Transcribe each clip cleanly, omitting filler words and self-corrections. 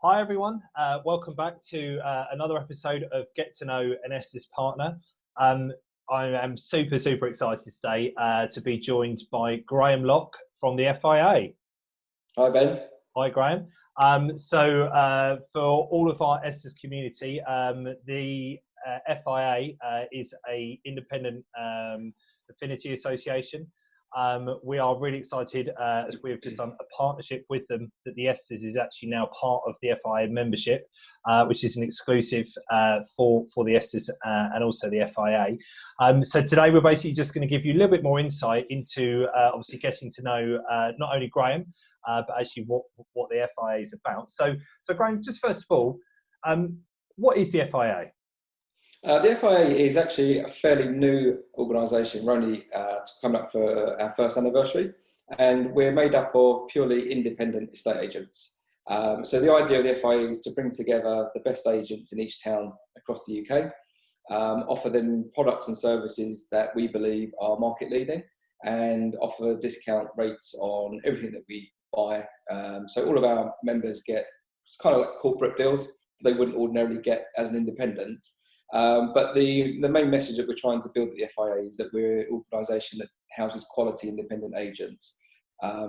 Hi everyone, welcome back to another episode of Get to Know an ESTAS Partner. I am super excited today to be joined by Graham Locke from the FIA. Hi Ben. Hi Graham. For all of our ESTAS community, the FIA is an independent affinity association. We are really excited as we have just done a partnership with them that the ESTAS is actually now part of the FIA membership, which is an exclusive for the ESTAS and also the FIA. So today we're basically just going to give you a little bit more insight into obviously getting to know not only Graham, but actually what the FIA is about. So Graham, just first of all, what is the FIA? The FIA is actually a fairly new organisation. We're only coming up for our first anniversary, and we're made up of purely independent estate agents. So the idea of the FIA is to bring together the best agents in each town across the UK, offer them products and services that we believe are market leading, and offer discount rates on everything that we buy. So all of our members get kind of like corporate deals they wouldn't ordinarily get as an independent. But the main message that we're trying to build at the FIA is that we're an organisation that houses quality independent agents.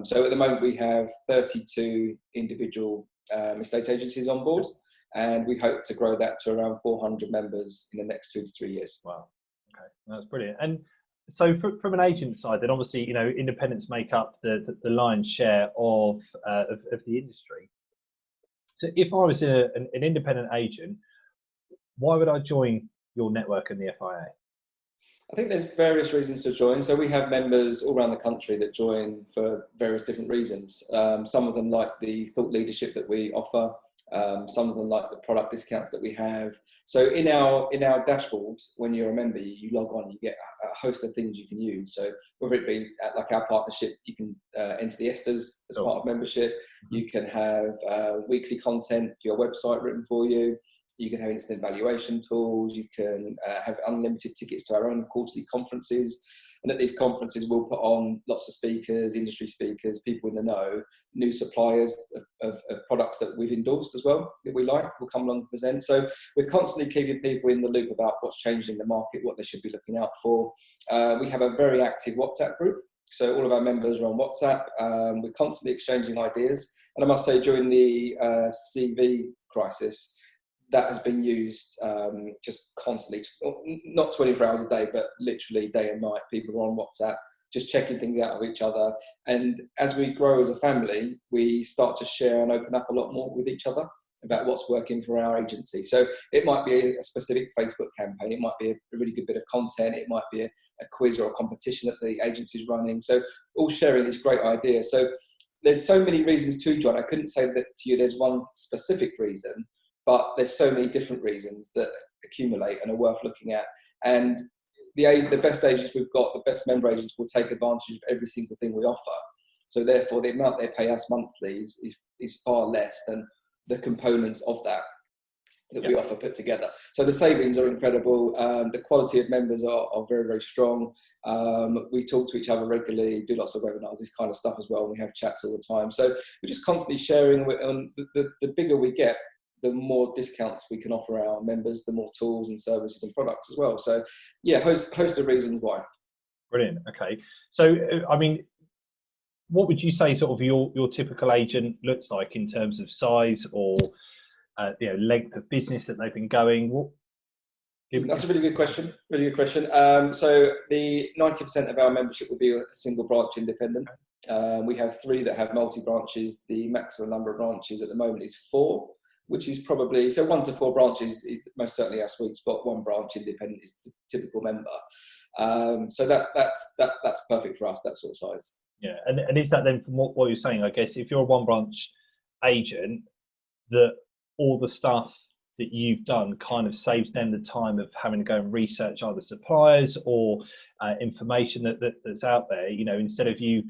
So at the moment we have 32 individual estate agencies on board, and we hope to grow that to around 400 members in the next 2 to 3 years. Wow, okay, that's brilliant. And so from an agent side, then obviously independents make up the lion's share of the industry. So if I was an independent agent, why would I join your network in the FIA? I think there's various reasons to join. So we have members all around the country that join for various different reasons. Some of them like the thought leadership that we offer. Some of them like the product discounts that we have. So in our dashboards, when you're a member, you log on, you get a host of things you can use. So whether it be like our partnership, you can enter the ESTAS as part of membership. You can have weekly content for your website written for you. You can have instant valuation tools. You can have unlimited tickets to our own quarterly conferences. And at these conferences, we'll put on lots of speakers, industry speakers, people in the know, new suppliers of products that we've endorsed as well, that we like, will come along and present. So we're constantly keeping people in the loop about what's changing in the market, what they should be looking out for. We have a very active WhatsApp group. So all of our members are on WhatsApp. We're constantly exchanging ideas. And I must say, during the CV crisis, that has been used just constantly, not 24 hours a day, but literally day and night. People are on WhatsApp, just checking things out of each other. And as we grow as a family, we start to share and open up a lot more with each other about what's working for our agency. So it might be a specific Facebook campaign. It might be a really good bit of content. It might be a quiz or a competition that the agency is running. So all sharing this great idea. So there's so many reasons to join. I couldn't say that to you there's one specific reason, but there's so many different reasons that accumulate and are worth looking at. And the best agents we've got, the best member agents, will take advantage of every single thing we offer. So therefore, the amount they pay us monthly is far less than the components of that we offer put together. So the savings are incredible. The quality of members are very strong. We talk to each other regularly, do lots of webinars, this kind of stuff as well. We have chats all the time. So we're just constantly sharing. The bigger we get, the more discounts we can offer our members, the more tools and services and products as well. So yeah, host of reasons why. Brilliant. Okay. So, I mean, what would you say sort of your typical agent looks like in terms of size or length of business that they've been going? That's a really good question. So the 90% of our membership will be a single branch independent. We have 3 that have multi-branches. The maximum number of branches at the moment is 4. Which is probably, so 1 to 4 branches is most certainly our sweet spot. 1 branch independent is the typical member. So that's perfect for us, that sort of size. Yeah, and is that then from what you're saying, I guess, if you're a 1 branch agent, that all the stuff that you've done kind of saves them the time of having to go and research either suppliers or information that's out there, instead of you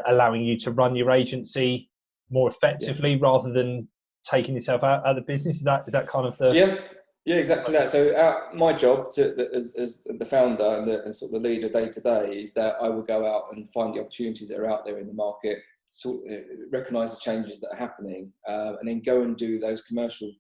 allowing you to run your agency more effectively rather than taking yourself out of the business? Is that kind of the yeah, exactly that. So my job as the founder and sort of the leader day to day is that I will go out and find the opportunities that are out there in the market, recognise the changes that are happening, and then go and do those commercial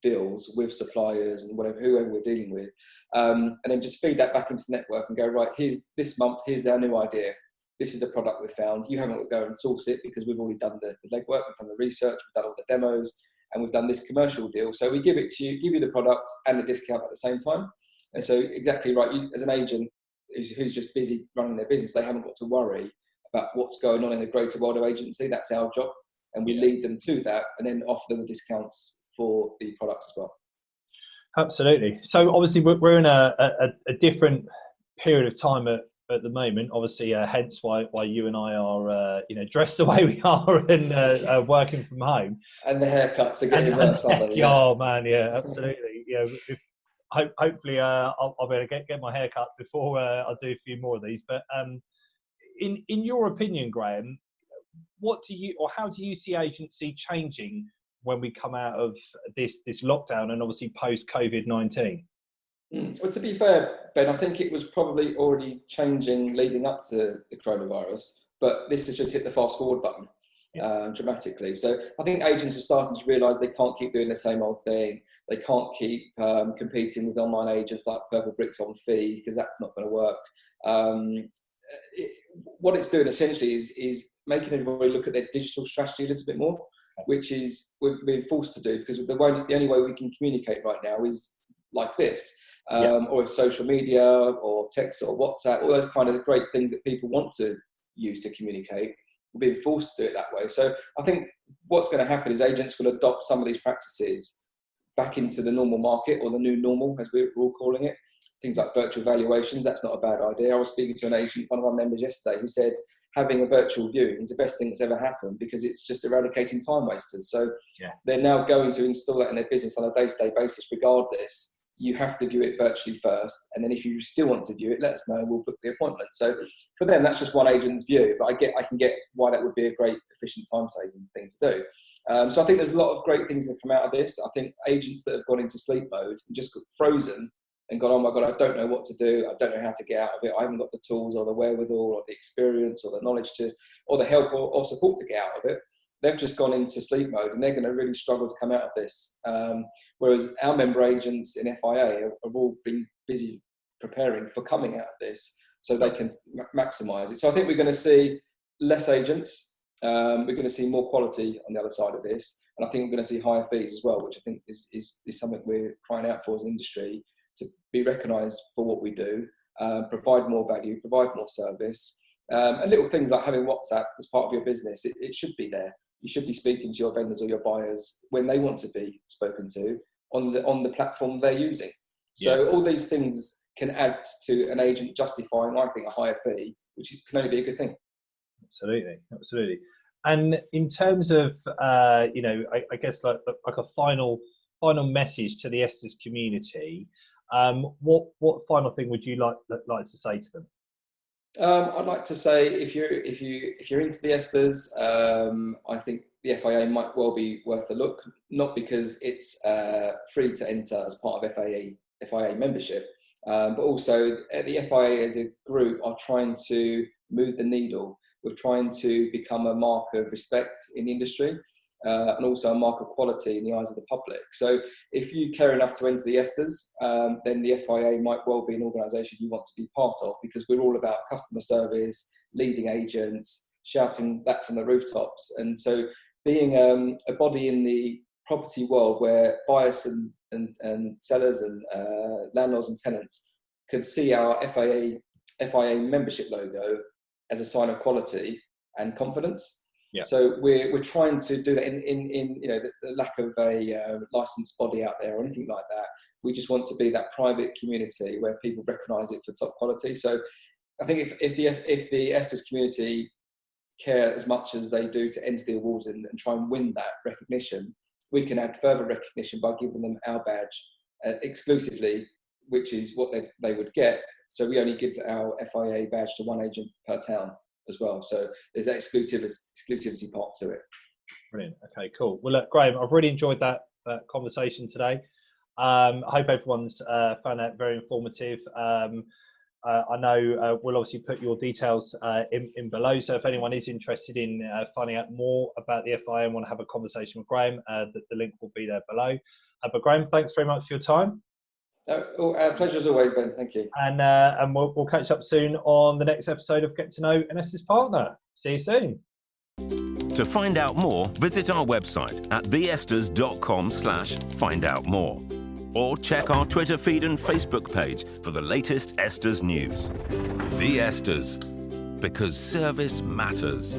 deals with suppliers and whoever we're dealing with, and then just feed that back into the network and go, right, here's this month, here's our new idea. This is the product we've found. You haven't got to go and source it because we've already done the legwork, we've done the research, we've done all the demos, and we've done this commercial deal. So we give it to you, give you the product and the discount at the same time. And so exactly right, you, as an agent who's just busy running their business, they haven't got to worry about what's going on in the greater world of agency. That's our job. And we lead them to that and then offer them the discounts for the products as well. Absolutely. So obviously we're in a different period of time at the moment. Obviously, hence why you and I are dressed the way we are and working from home. And the haircuts are getting worse, aren't they? Yeah. Oh man, yeah, absolutely. Yeah, hopefully I'll be able to get my hair cut before I do a few more of these. But in your opinion, Graham, how do you see agency changing when we come out of this lockdown and obviously post COVID-19? Well, to be fair, Ben, I think it was probably already changing leading up to the coronavirus, but this has just hit the fast forward button dramatically. So I think agents were starting to realise they can't keep doing the same old thing. They can't keep competing with online agents like Purple Bricks on fee, because that's not going to work. What it's doing essentially is making everybody look at their digital strategy a little bit more, which is we've been forced to do, because the only way we can communicate right now is like this. Or social media or text or WhatsApp, all those kind of great things that people want to use to communicate. We're being forced to do it that way. So I think what's going to happen is agents will adopt some of these practices back into the normal market, or the new normal, as we're all calling it. Things like virtual valuations, that's not a bad idea. I was speaking to an agent, one of our members yesterday, who said having a virtual viewing is the best thing that's ever happened, because it's just eradicating time wasters. So they're now going to install that in their business on a day-to-day basis regardless. You have to view it virtually first, and then if you still want to view it, let us know, we'll book the appointment. So for them, that's just one agent's view, but I can get why that would be a great, efficient, time-saving thing to do. So I think there's a lot of great things that come out of this. I think agents that have gone into sleep mode and just got frozen and gone, oh my God, I don't know what to do, I don't know how to get out of it, I haven't got the tools or the wherewithal or the experience or the knowledge or the help or support to get out of it. They've just gone into sleep mode, and they're going to really struggle to come out of this. Whereas our member agents in FIA have all been busy preparing for coming out of this, so they can maximise it. So I think we're going to see less agents. We're going to see more quality on the other side of this, and I think we're going to see higher fees as well, which I think is something we're crying out for as an industry, to be recognised for what we do, provide more value, provide more service, and little things like having WhatsApp as part of your business. It should be there. You should be speaking to your vendors or your buyers when they want to be spoken to on the platform they're using. So all these things can add to an agent justifying, I think, a higher fee, which can only be a good thing. Absolutely. And in terms of, I guess like a final message to the ESTAS community, what final thing would you like to say to them? I'd like to say if you're into the ESTAS, I think the FIA might well be worth a look. Not because it's free to enter as part of FIA membership, but also the FIA as a group are trying to move the needle. We're trying to become a mark of respect in the industry, and also a mark of quality in the eyes of the public. So if you care enough to enter the ESTAS, then the FIA might well be an organisation you want to be part of, because we're all about customer service, leading agents, shouting that from the rooftops. And so being a body in the property world where buyers and sellers and landlords and tenants can see our FIA membership logo as a sign of quality and confidence. So we're trying to do that in the lack of a licensed body out there or anything like that. We just want to be that private community where people recognise it for top quality. So I think if the ESTAS community care as much as they do to enter the awards and try and win that recognition, we can add further recognition by giving them our badge exclusively, which is what they would get. So we only give our FIA badge to one agent per town as well. So there's that exclusivity part to it. Brilliant. Okay, cool. Well, look, Graham, I've really enjoyed that conversation today. I hope everyone's found that very informative. I know we'll obviously put your details in below. So if anyone is interested in finding out more about the FIA and want to have a conversation with Graham, the link will be there below. But Graham, thanks very much for your time. Pleasure as always, Ben. Thank you. And we'll catch up soon on the next episode of Get to Know an ESTAS Partner. See you soon. To find out more, visit our website at theestas.com/findoutmore. Or check our Twitter feed and Facebook page for the latest ESTAS news. The ESTAS, because service matters.